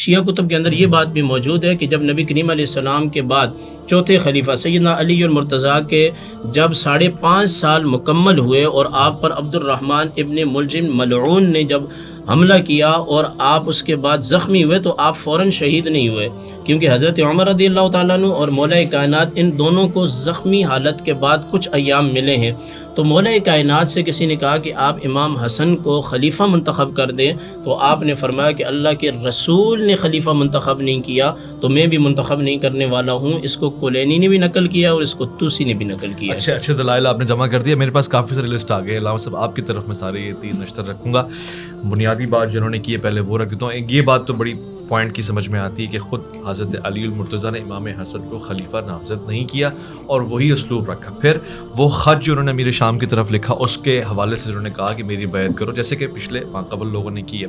شیعہ کتب کے اندر یہ بات بھی موجود ہے کہ جب نبی کریم علیہ السلام کے بعد چوتھے خلیفہ سیدنا علی المرتضیٰ کے جب 5.5 سال مکمل ہوئے اور آپ پر عبد الرحمن ابن ملجم ملعون نے جب حملہ کیا اور آپ اس کے بعد زخمی ہوئے تو آپ فوراً شہید نہیں ہوئے، کیونکہ حضرت عمر رضی اللہ تعالیٰ عنہ اور مولا کائنات ان دونوں کو زخمی حالت کے بعد کچھ ایام ملے ہیں۔ تو مولا کائنات سے کسی نے کہا کہ آپ امام حسن کو خلیفہ منتخب کر دیں، تو آپ نے فرمایا کہ اللہ کے رسول نے خلیفہ منتخب نہیں کیا تو میں بھی منتخب نہیں کرنے والا ہوں۔ اس کو کلینی نے بھی نقل کیا اور اس کو توسی نے بھی نقل کیا۔ اچھے دلائل آپ نے جمع کر دیا، میرے پاس کافی سارے لسٹ آ گئے، علامہ صاحب آپ کی طرف میں سارے یہ 3 نشتر رکھوں گا۔ بنیادی بات جنہوں نے کی ہے پہلے وہ رکھ دیتا ہوں۔ یہ بات تو بڑی پوائنٹ کی سمجھ میں آتی ہے کہ خود حضرت علی المرتضیٰ نے امام حسن کو خلیفہ نامزد نہیں کیا اور وہی اسلوب رکھا۔ پھر وہ خط جو انہوں نے امیر شام کی طرف لکھا اس کے حوالے سے انہوں نے کہا کہ میری بیعت کرو، جیسے کہ پچھلے قبل لوگوں نے کی ہے۔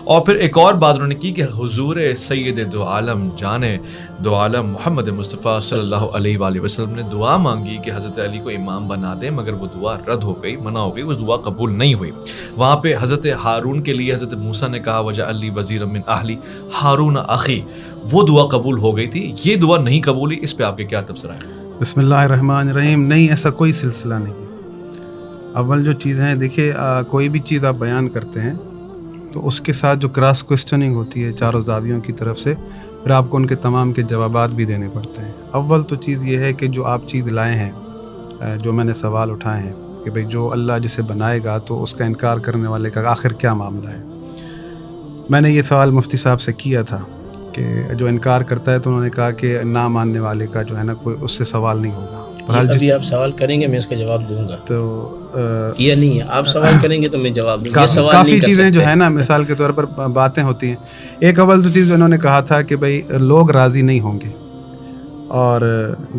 اور پھر ایک اور بات انہوں نے کی کہ حضور سید دو عالم جانے دو عالم محمد مصطفیٰ صلی اللہ علیہ وآلہ وسلم نے دعا مانگی کہ حضرت علی کو امام بنا دیں، مگر وہ دعا رد ہو گئی، منع ہو گئی، وہ دعا قبول نہیں ہوئی۔ وہاں پہ حضرت ہارون کے لیے حضرت موسیٰ نے کہا وجعل لی وزیرا من اہلی ہارون اخی، وہ دعا قبول ہو گئی تھی، یہ دعا نہیں قبول ہوئی۔ اس پہ آپ کے کیا تبصرہ ہے؟ بسم اللہ الرحمن الرحیم۔ نہیں، ایسا کوئی سلسلہ نہیں ہے۔ اول جو چیزیں ہیں، دیکھیے کوئی بھی چیز آپ بیان کرتے ہیں تو اس کے ساتھ جو کراس کوسچننگ ہوتی ہے چاروں زاویوں کی طرف سے، پھر آپ کو ان کے تمام کے جوابات بھی دینے پڑتے ہیں۔ اول تو چیز یہ ہے کہ جو آپ چیز لائے ہیں، جو میں نے سوال اٹھائے ہیں کہ بھئی جو اللہ جسے بنائے گا تو اس کا انکار کرنے والے کا آخر کیا معاملہ ہے۔ میں نے یہ سوال مفتی صاحب سے کیا تھا کہ جو انکار کرتا ہے تو انہوں نے کہا کہ نہ ماننے والے کا جو ہے نا کوئی اس سے سوال نہیں ہوگا۔ ابھی آپ سوال کریں گے میں اس کا جواب دوں گا، تو یہ نہیں ہے آپ سوال کریں گے تو میں جواب دوں گا۔ کافی چیزیں جو ہے نا مثال کے طور پر باتیں ہوتی ہیں۔ ایک اول تو چیز انہوں نے کہا تھا کہ بھئی لوگ راضی نہیں ہوں گے، اور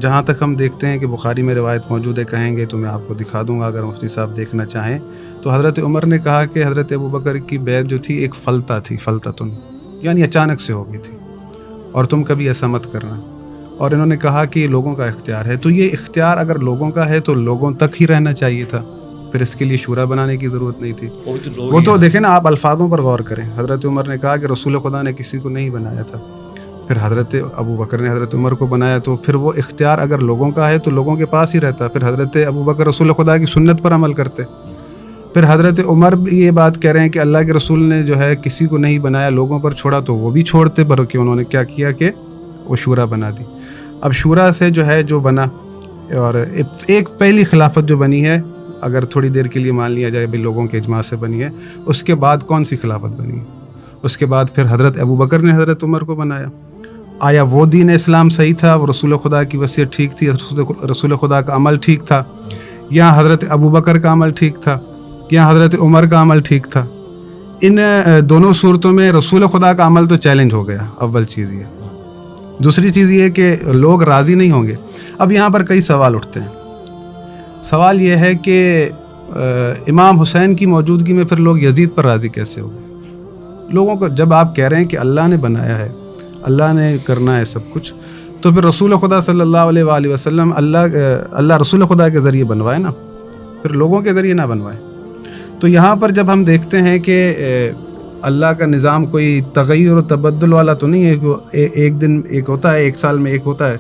جہاں تک ہم دیکھتے ہیں کہ بخاری میں روایت موجود ہے، کہیں گے تو میں آپ کو دکھا دوں گا اگر مفتی صاحب دیکھنا چاہیں، تو حضرت عمر نے کہا کہ حضرت ابوبکر کی بیعت جو تھی ایک فلتہ تھی، فلتتن، یعنی اچانک سے ہو گئی تھی، اور تم کبھی ایسا مت کرنا۔ اور انہوں نے کہا کہ یہ لوگوں کا اختیار ہے، تو یہ اختیار اگر لوگوں کا ہے تو لوگوں تک ہی رہنا چاہیے تھا، پھر اس کے لیے شورا بنانے کی ضرورت نہیں تھی۔ وہ تو دیکھیں نا، آپ الفاظوں پر غور کریں۔ حضرت عمر نے کہا کہ رسول خدا نے کسی کو نہیں بنایا تھا، پھر حضرت ابوبکر نے حضرت عمر کو بنایا، تو پھر وہ اختیار اگر لوگوں کا ہے تو لوگوں کے پاس ہی رہتا، پھر حضرت ابوبکر رسول خدا کی سنت پر عمل کرتے۔ پھر حضرت عمر بھی یہ بات کہہ رہے ہیں کہ اللہ کے رسول نے جو ہے کسی کو نہیں بنایا، لوگوں پر چھوڑا، تو وہ بھی چھوڑتے، پر کہ انہوں نے کیا کیا کہ وہ شورا بنا دی۔ اب شورا سے جو ہے جو بنا، اور ایک پہلی خلافت جو بنی ہے، اگر تھوڑی دیر کے لیے مان لیا جائے بھی لوگوں کے اجماع سے بنی ہے، اس کے بعد کون سی خلافت بنی ہے؟ اس کے بعد پھر حضرت ابوبکر نے حضرت عمر کو بنایا۔ آیا وہ دین اسلام صحیح تھا، وہ رسول خدا کی وصیت ٹھیک تھی، رسول خدا کا عمل ٹھیک تھا، یا حضرت ابوبکر کا عمل ٹھیک تھا، یا حضرت عمر کا عمل ٹھیک تھا؟ ان دونوں صورتوں میں رسول خدا کا عمل تو چیلنج ہو گیا، اول چیز یہ۔ دوسری چیز یہ کہ لوگ راضی نہیں ہوں گے۔ اب یہاں پر کئی سوال اٹھتے ہیں۔ سوال یہ ہے کہ امام حسین کی موجودگی میں پھر لوگ یزید پر راضی کیسے ہو گئے؟ لوگوں کو جب آپ کہہ رہے ہیں کہ اللہ نے بنایا ہے، اللہ نے کرنا ہے سب کچھ، تو پھر رسول خدا صلی اللہ علیہ وآلہ وسلم اللہ رسول خدا کے ذریعے بنوائے نا، پھر لوگوں کے ذریعے نہ بنوائے۔ تو یہاں پر جب ہم دیکھتے ہیں کہ اللہ کا نظام کوئی تغیر و تبدل والا تو نہیں ہے کہ ایک دن ایک ہوتا ہے، ایک سال میں ایک ہوتا ہے،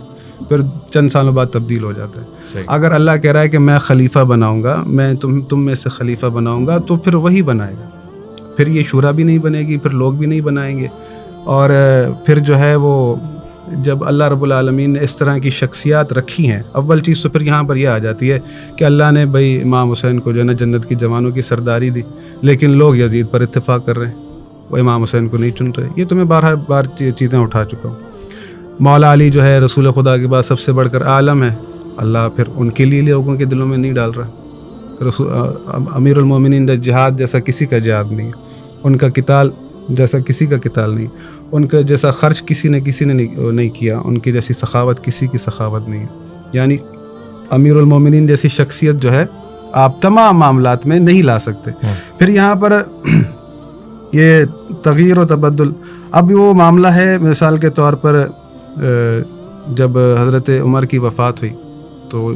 پھر چند سالوں بعد تبدیل ہو جاتا ہے۔ اگر اللہ کہہ رہا ہے کہ میں خلیفہ بناؤں گا، میں تم میں سے خلیفہ بناؤں گا، تو پھر وہی بنائے گا، پھر یہ شورا بھی نہیں بنے گی، پھر لوگ بھی نہیں بنائیں گے۔ اور پھر جو ہے وہ جب اللہ رب العالمین نے اس طرح کی شخصیات رکھی ہیں، اول چیز تو پھر یہاں پر یہ آ جاتی ہے کہ اللہ نے بھائی امام حسین کو جو ہے نا جنت کی جوانوں کی سرداری دی، لیکن لوگ یزید پر اتفاق کر رہے ہیں، وہ امام حسین کو نہیں چن رہے۔ یہ تو میں بار چیزیں اٹھا چکا ہوں۔ مولا علی جو ہے رسول خدا کے بعد سب سے بڑھ کر عالم ہے، اللہ پھر ان کے لیے لوگوں کے دلوں میں نہیں ڈال رہا۔ امیر المومنین جہاد جیسا کسی کا جہاد نہیں، ان کا قتال جیسا کسی کا قتال نہیں، ان کا جیسا خرچ کسی نے نہیں کیا، ان کی جیسی سخاوت کسی کی سخاوت نہیں ہے۔ یعنی امیر المومنین جیسی شخصیت جو ہے آپ تمام معاملات میں نہیں لا سکتے۔ پھر یہاں پر یہ تغیر و تبدل، اب وہ معاملہ ہے مثال کے طور پر جب حضرت عمر کی وفات ہوئی تو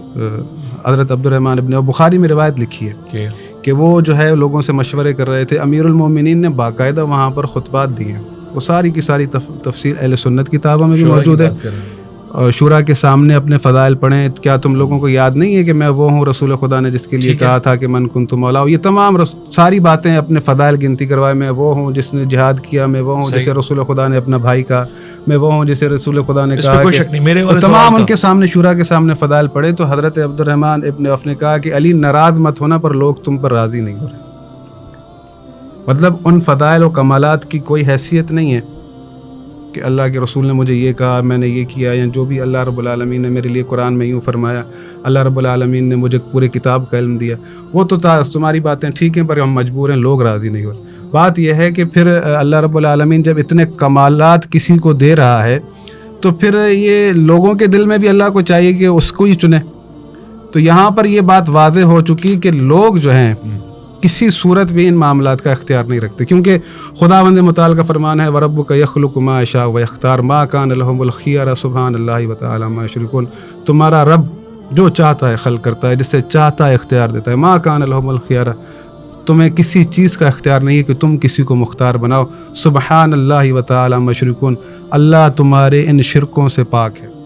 حضرت عبد الرحمن ابن بخاری میں روایت لکھی ہے کہ وہ جو ہے لوگوں سے مشورے کر رہے تھے، امیر المومنین نے باقاعدہ وہاں پر خطبات دیے ہیں وہ ساری کی ساری تفصیل اہل سنت کتابوں میں بھی شورا کی موجود ہے. بات کر رہے ہیں. اور شورا کے سامنے اپنے فضائل پڑھیں. کیا تم لوگوں کو یاد نہیں ہے کہ میں وہ ہوں رسول خدا نے جس کے لیے کہا تھا کہ من کنت مولا. یہ تمام ساری باتیں اپنے فضائل گنتی کروائے. میں وہ ہوں جس نے جہاد کیا, میں وہ ہوں جسے رسول خدا نے اپنا بھائی کہا, میں وہ ہوں جسے رسول خدا نے کہا. کوئی شک نہیں, میرے والے تمام ان کے سامنے شورا کے سامنے فضائل پڑھے. تو حضرت عبد الرحمن ابن عوف نے کہا کہ علی ناراض مت ہونا پر لوگ تم پر راضی نہیں ہو رہے. مطلب ان فضائل و کمالات کی کوئی حیثیت نہیں ہے کہ اللہ کے رسول نے مجھے یہ کہا, میں نے یہ کیا, یا جو بھی اللہ رب العالمین نے میرے لیے قرآن میں یوں فرمایا, اللہ رب العالمین نے مجھے پورے کتاب کا علم دیا. وہ تو تمہاری باتیں ٹھیک ہیں پر ہم مجبور ہیں, لوگ راضی نہیں ہو رہے. بات یہ ہے کہ پھر اللہ رب العالمین جب اتنے کمالات کسی کو دے رہا ہے تو پھر یہ لوگوں کے دل میں بھی اللہ کو چاہیے کہ اس کو ہی چنے. تو یہاں پر یہ بات واضح ہو چکی کہ لوگ جو ہیں کسی صورت بھی ان معاملات کا اختیار نہیں رکھتے, کیونکہ خداوند متعال کا فرمان ہے وَرَبُّكَ يَخْلُقُ مَا يَشَاءُ وَيَخْتَارُ مَا كَانَ لَهُمُ الْخِيَرَةُ سُبْحَانَ اللَّهِ وَتَعَالَى مَا يُشْرِكُونَ. تمہارا رب جو چاہتا ہے خلق کرتا ہے, جسے چاہتا ہے اختیار دیتا ہے. مَا كَانَ لَهُمُ الْخِيَرَةُ, تمہیں کسی چیز کا اختیار نہیں ہے کہ تم کسی کو مختار بناؤ. سبحان اللہ وتعالی ما یشرکون, اللہ تمہارے ان شرکوں سے پاک ہے.